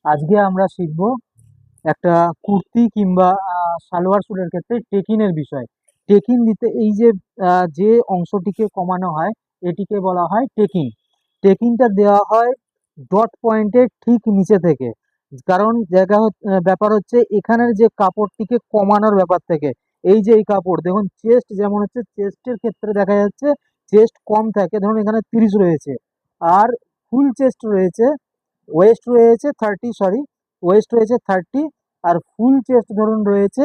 আজকে আমরা শিখব একটা কুর্তি কিংবা সালোয়ার স্যুটের ক্ষেত্রে টেকিনের বিষয়। টেকিন দিতে এই যে যে অংশটিকে কমানো হয় এটিকে বলা হয় টেকিন। টেকিনটা দেওয়া হয় ডট পয়েন্টের ঠিক নিচে থেকে। কারণ ব্যাপার হচ্ছে এখানের যে কাপড়টিকে কমানোর ব্যাপার থেকে। এই যে এই কাপড় দেখুন, চেস্ট যেমন হচ্ছে, চেস্টের ক্ষেত্রে দেখা যাচ্ছে চেস্ট কম থাকে, ধরুন এখানে 30 রয়েছে, আর ফুল চেস্ট রয়েছে, ওয়েস্ট রয়েছে 30, সরি, ওয়েস্ট রয়েছে 30, আর ফুল চেস্ট ধরুন রয়েছে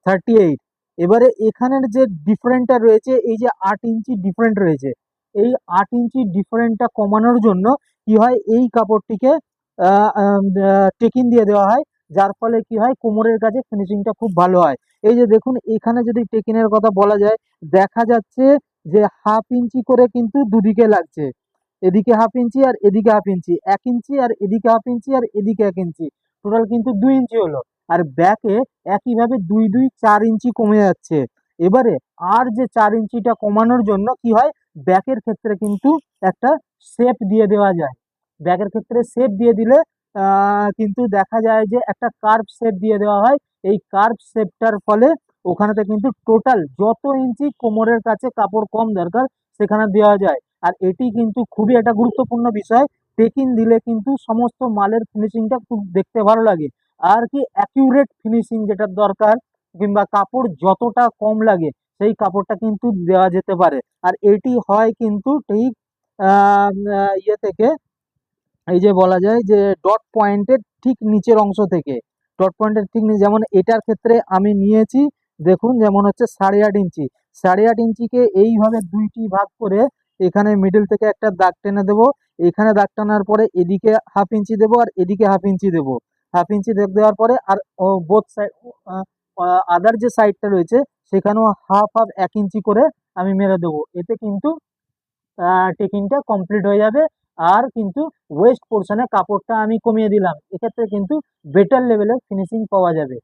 38। এবারে এখানের যে ডিফারেন্টটা রয়েছে, এই যে 8 ইঞ্চি ডিফারেন্ট রয়েছে, এই 8 ইঞ্চি ডিফারেন্টটা কমানোর জন্য কি হয়, এই কাপড়টিকে টেকিন দিয়ে দেওয়া হয়, যার ফলে কি হয় কোমরের কাছে ফিনিশিংটা খুব ভালো হয়। এই যে দেখুন, এখানে যদি টেকিনের কথা বলা যায়, দেখা যাচ্ছে যে 1/2 ইঞ্চি করে কিন্তু দুদিকে লাগছে, এদিকে 1/2 ইঞ্চি আর এদিকে 1/2 ইঞ্চি, 1 ইঞ্চি আর এদিকে 1/2 ইঞ্চি আর এদিকে 1 ইঞ্চি, টোটাল কিন্তু 2 ইঞ্চি হলো। আর ব্যাকে একইভাবে 2 2 4 ইঞ্চি কমে যাচ্ছে। এবারে আর যে 4 ইঞ্চিটা কমানোর জন্য কি হয়, ব্যাকের ক্ষেত্রে কিন্তু একটা শেপ দিয়ে দেওয়া যায়। ব্যাকের ক্ষেত্রে শেপ দিয়ে দিলে কিন্তু দেখা যায় যে একটা কার্ভ শেপ দিয়ে দেওয়া হয়। এই কার্ভ শেপটার ফলে ওখানেতে কিন্তু টোটাল যত ইঞ্চি কোমরের কাছে কাপড় কম দরকার সেখানে দেওয়া যায়। আর এটি কিন্তু খুবই একটা গুরুত্বপূর্ণ বিষয়। টেকিন দিলে কিন্তু সমস্ত মালের ফিনিশিংটা খুব দেখতে ভালো লাগে। আর কি অ্যাকিউরেট ফিনিশিং যেটা দরকার, কিংবা কাপড় যতটা কম লাগে সেই কাপড়টা কিন্তু দেওয়া যেতে পারে। আর এটি হয় কিন্তু ঠিক ইয়ে থেকে, এই যে বলা যায় যে ডট পয়েন্টের ঠিক নিচের অংশ থেকে। ডট পয়েন্টের ঠিক নিচে, যেমন এটার ক্ষেত্রে আমি নিয়েছি, দেখুন যেমন হচ্ছে 8.5 ইঞ্চি। 8.5 ইঞ্চিকে এইভাবে দুইটি ভাগ করে এখানে মিডল থেকে একটা দাগ টেনে দেবো। এখানে দাগ টানার পরে এদিকে 1/2 ইঞ্চি দেবো আর এদিকে 1/2 ইঞ্চি দেবো। 1/2 ইঞ্চি দাগ দেওয়ার পরে আর বোথ সাইড, আদার যে সাইডটা রয়েছে সেখানেও হাফ হাফ 1 ইঞ্চি করে আমি মেরে দেবো। এতে কিন্তু টেকিংটা কমপ্লিট হয়ে যাবে। আর কিন্তু ওয়েস্ট পোর্শনে কাপড়টা আমি কমিয়ে দিলাম, এক্ষেত্রে কিন্তু বেটার লেভেলের ফিনিশিং পাওয়া যাবে।